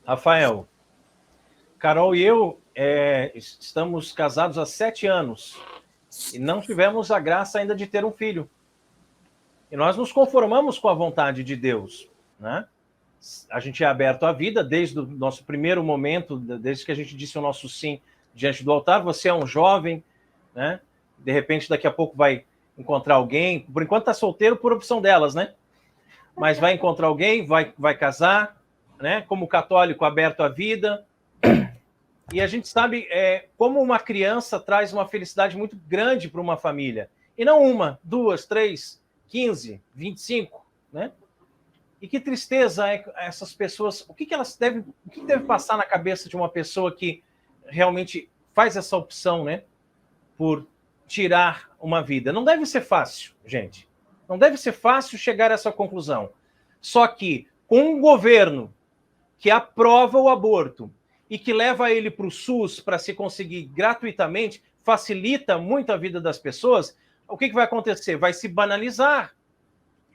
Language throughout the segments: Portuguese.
Rafael, Carol e eu estamos casados há 7 anos e não tivemos a graça ainda de ter um filho. E nós nos conformamos com a vontade de Deus, né? A gente é aberto à vida desde o nosso primeiro momento, desde que a gente disse o nosso sim diante do altar. Você é um jovem, né? De repente, daqui a pouco vai encontrar alguém. Por enquanto está solteiro por opção delas, né? Mas vai encontrar alguém, vai casar, né? Como católico aberto à vida. E a gente sabe como uma criança traz uma felicidade muito grande para uma família. E não uma, duas, três, 15, 25, né? E que tristeza essas pessoas. O que elas devem. O que deve passar na cabeça de uma pessoa que realmente faz essa opção, né? Por tirar uma vida. Não deve ser fácil, gente. Não deve ser fácil chegar a essa conclusão. Só que com um governo que aprova o aborto e que leva ele para o SUS para se conseguir gratuitamente, facilita muito a vida das pessoas, o que vai acontecer? Vai se banalizar.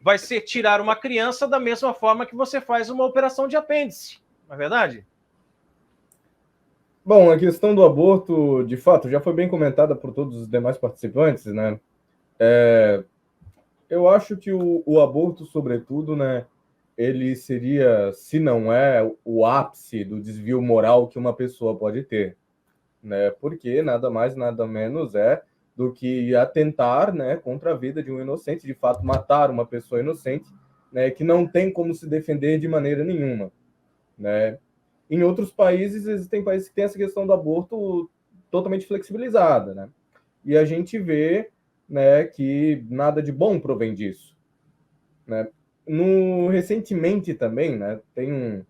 Vai ser tirar uma criança da mesma forma que você faz uma operação de apêndice. Não é verdade? Bom, a questão do aborto, de fato, já foi bem comentada por todos os demais participantes, né? Eu acho que o aborto, sobretudo, né, ele seria, se não é, o ápice do desvio moral que uma pessoa pode ter, né? Porque nada mais, nada menos é do que atentar, né, contra a vida de um inocente, de fato, matar uma pessoa inocente, né, que não tem como se defender de maneira nenhuma, né? Em outros países, existem países que têm essa questão do aborto totalmente flexibilizada, né? E a gente vê, né, que nada de bom provém disso, né? Recentemente também, né, tem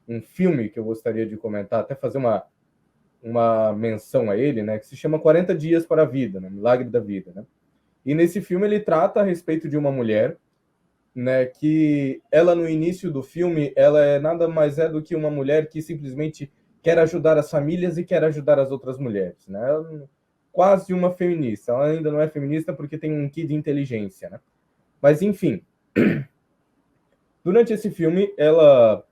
um filme que eu gostaria de comentar, até fazer uma menção a ele, né, que se chama 40 Dias para a Vida, né, Milagre da Vida, né? E nesse filme ele trata a respeito de uma mulher, né, que ela no início do filme, ela nada mais é do que uma mulher que simplesmente quer ajudar as famílias e quer ajudar as outras mulheres, né? Quase uma feminista. Ela ainda não é feminista porque tem um quê de inteligência, né? Mas enfim, durante esse filme ela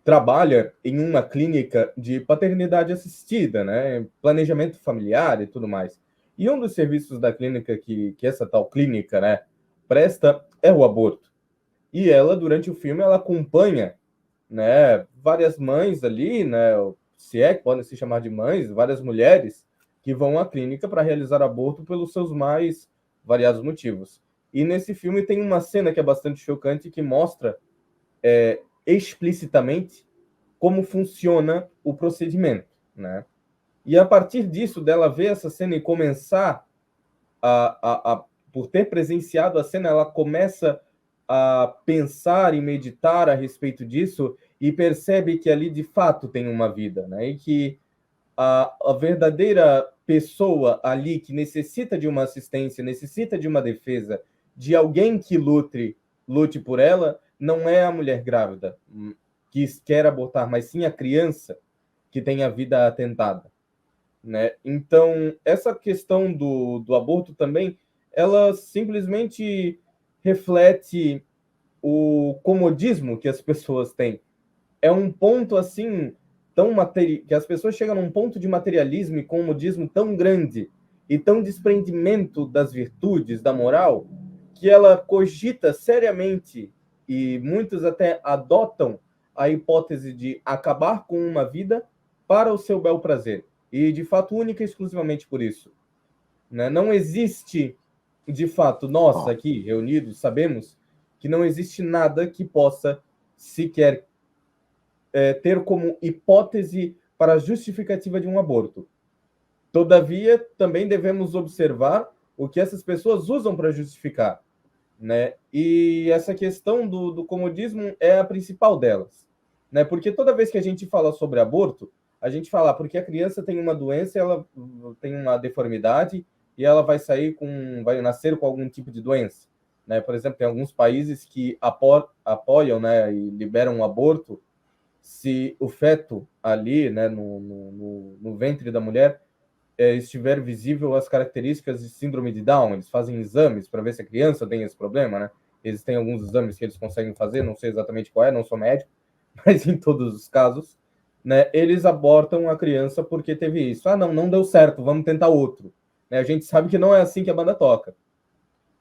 trabalha em uma clínica de paternidade assistida, né? Planejamento familiar e tudo mais. E um dos serviços da clínica que essa tal clínica, né, presta é o aborto. E ela, durante o filme, ela acompanha, né, várias mães ali, né, se é que podem se chamar de mães, várias mulheres que vão à clínica para realizar aborto pelos seus mais variados motivos. E nesse filme tem uma cena que é bastante chocante que mostra explicitamente como funciona o procedimento, né? E a partir disso, dela ver essa cena e começar por ter presenciado a cena, ela começa a pensar e meditar a respeito disso e percebe que ali de fato tem uma vida, né? E que a verdadeira pessoa ali que necessita de uma assistência, necessita de uma defesa, de alguém que lute por ela, não é a mulher grávida que quer abortar, mas sim a criança que tem a vida atentada, né? Então, essa questão do aborto também, ela simplesmente reflete o comodismo que as pessoas têm. É um ponto assim que as pessoas chegam num ponto de materialismo e comodismo tão grande e tão desprendimento das virtudes, da moral, que ela cogita seriamente e muitos até adotam a hipótese de acabar com uma vida para o seu bel prazer. E, de fato, única e exclusivamente por isso, né? Não existe, de fato, nós aqui reunidos sabemos que não existe nada que possa sequer ter como hipótese para a justificativa de um aborto. Todavia, também devemos observar o que essas pessoas usam para justificar, né? E essa questão do comodismo é a principal delas, né? Porque toda vez que a gente fala sobre aborto, a gente fala porque a criança tem uma doença, ela tem uma deformidade e ela vai nascer com algum tipo de doença, né? Por exemplo, tem alguns países que apoiam, né, e liberam o aborto se o feto ali, né, no ventre da mulher estiver visível as características de síndrome de Down. Eles fazem exames para ver se a criança tem esse problema, né? Existem alguns exames que eles conseguem fazer, não sei exatamente qual é, não sou médico, mas em todos os casos, né, eles abortam a criança porque teve isso. Ah, não deu certo, vamos tentar outro. Né, a gente sabe que não é assim que a banda toca.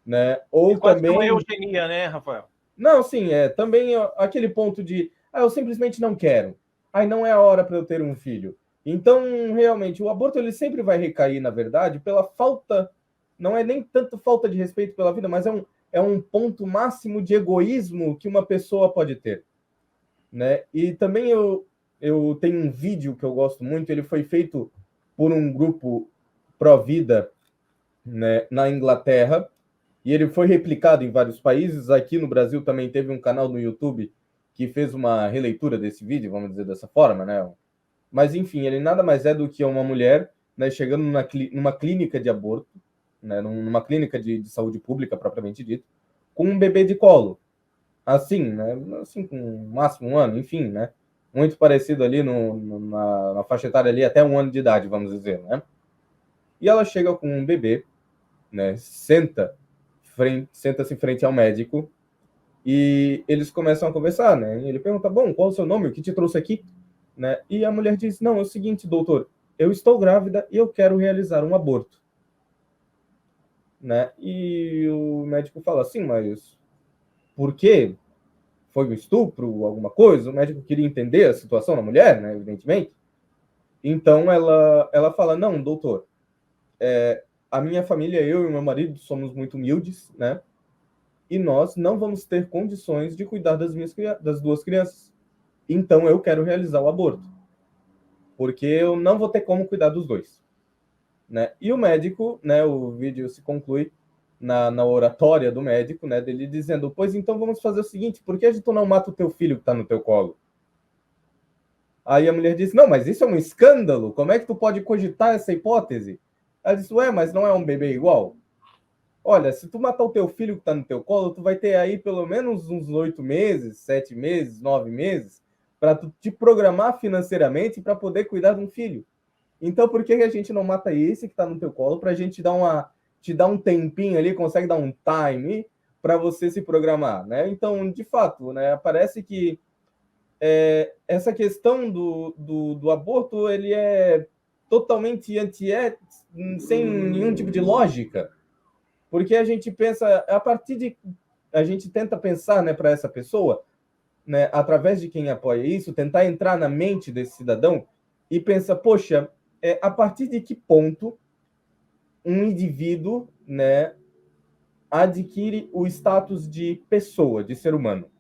Né? Ou quase também... uma eugenia, né, Rafael? Não, sim, também aquele ponto de, eu simplesmente não quero. Aí não é a hora para eu ter um filho. Então, realmente, o aborto ele sempre vai recair, na verdade, pela falta, não é nem tanto falta de respeito pela vida, mas é um ponto máximo de egoísmo que uma pessoa pode ter. Né? E também eu tenho um vídeo que eu gosto muito, ele foi feito por um grupo pró-vida, né, na Inglaterra, e ele foi replicado em vários países. Aqui no Brasil também teve um canal no YouTube que fez uma releitura desse vídeo, vamos dizer dessa forma, né? Mas, enfim, ele nada mais é do que uma mulher, né, chegando numa clínica de aborto, né, numa clínica de saúde pública, propriamente dito, com um bebê de colo. Assim, né? Assim, com no máximo 1 ano, enfim, né? Muito parecido ali na faixa etária ali, até 1 ano de idade, vamos dizer, né? E ela chega com um bebê, né? Senta-se em frente ao médico e eles começam a conversar, né? E ele pergunta, bom, qual é o seu nome? O que te trouxe aqui? Né? E a mulher diz, não, é o seguinte, doutor, eu estou grávida e eu quero realizar um aborto. Né? E o médico fala assim, mas por quê? Foi um estupro, alguma coisa? O médico queria entender a situação da mulher, né? Evidentemente. Então ela fala, não, doutor, a minha família, eu e meu marido, somos muito humildes, né? E nós não vamos ter condições de cuidar das 2 crianças. Então eu quero realizar o aborto, porque eu não vou ter como cuidar dos 2. Né? E o médico, né, o vídeo se conclui na oratória do médico, né, dele dizendo, pois então vamos fazer o seguinte, por que a gente não mata o teu filho que está no teu colo? Aí a mulher disse, não, mas isso é um escândalo, como é que tu pode cogitar essa hipótese? Ela disse, ué, mas não é um bebê igual? Olha, se tu matar o teu filho que está no teu colo, tu vai ter aí pelo menos uns 8 meses, 7 meses, 9 meses, para tu te programar financeiramente para poder cuidar de um filho. Então, por que a gente não mata esse que está no teu colo para a gente te dar um tempinho ali, consegue dar um time para você se programar, né? Então, de fato, né, parece que essa questão do aborto ele é totalmente antiético, sem nenhum tipo de lógica, porque a gente pensa a gente tenta pensar, né, para essa pessoa, né, através de quem apoia isso, tentar entrar na mente desse cidadão e pensa, poxa, a partir de que ponto um indivíduo, né, adquire o status de pessoa, de ser humano?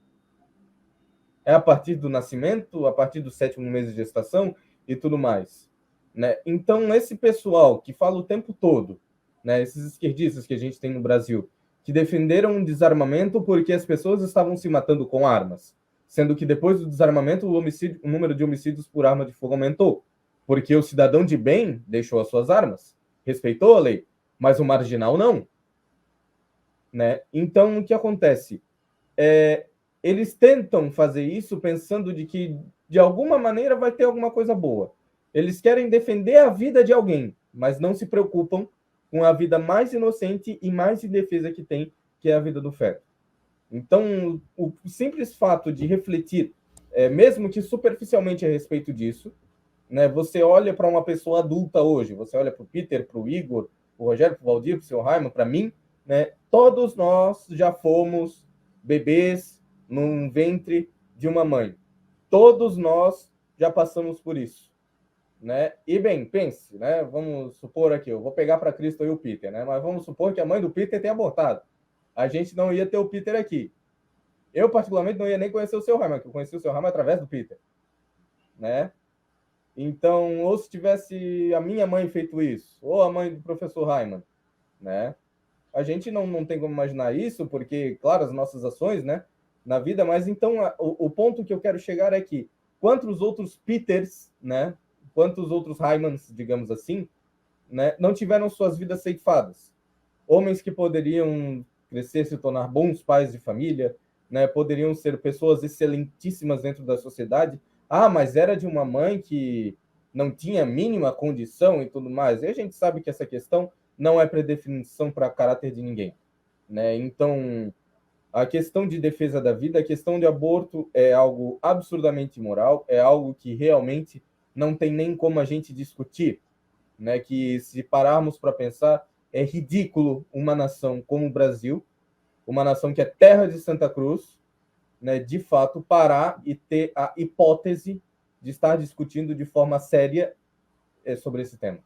É a partir do nascimento, a partir do 7º mês de gestação e tudo mais, né? Então, esse pessoal que fala o tempo todo, né, esses esquerdistas que a gente tem no Brasil, que defenderam um desarmamento porque as pessoas estavam se matando com armas, sendo que depois do desarmamento o número de homicídios por arma de fogo aumentou, porque o cidadão de bem deixou as suas armas, respeitou a lei, mas o marginal não, né? Então, o que acontece? Eles tentam fazer isso pensando de que, de alguma maneira, vai ter alguma coisa boa. Eles querem defender a vida de alguém, mas não se preocupam com a vida mais inocente e mais indefesa que tem, que é a vida do feto. Então, o simples fato de refletir, mesmo que superficialmente a respeito disso, né, você olha para uma pessoa adulta hoje, você olha para o Peter, para o Igor, para o Rogério, para o Valdir, para o seu Raimundo, para mim, né, todos nós já fomos bebês num ventre de uma mãe. Todos nós já passamos por isso, né? E bem, pense, né? Vamos supor aqui, eu vou pegar para Cristo e o Peter, né? Mas vamos supor que a mãe do Peter tenha abortado. A gente não ia ter o Peter aqui. Eu, particularmente, não ia nem conhecer o seu Raimundo, porque eu conheci o seu Raimundo através do Peter, né? Então, ou se tivesse a minha mãe feito isso, ou a mãe do professor Raimundo, né? A gente não tem como imaginar isso, porque, claro, as nossas ações, né, na vida, mas então o ponto que eu quero chegar é que quantos outros Peters, né, quantos outros Raimunds, digamos assim, né, não tiveram suas vidas ceifadas? Homens que poderiam crescer, se tornar bons pais de família, né, poderiam ser pessoas excelentíssimas dentro da sociedade. Ah, mas era de uma mãe que não tinha a mínima condição e tudo mais. E a gente sabe que essa questão não é predefinição para caráter de ninguém, né? Então, A questão de defesa da vida, a questão de aborto é algo absurdamente imoral, é algo que realmente não tem nem como a gente discutir, né? Que se pararmos para pensar, é ridículo uma nação como o Brasil, uma nação que é terra de Santa Cruz, né, de fato parar e ter a hipótese de estar discutindo de forma séria sobre esse tema.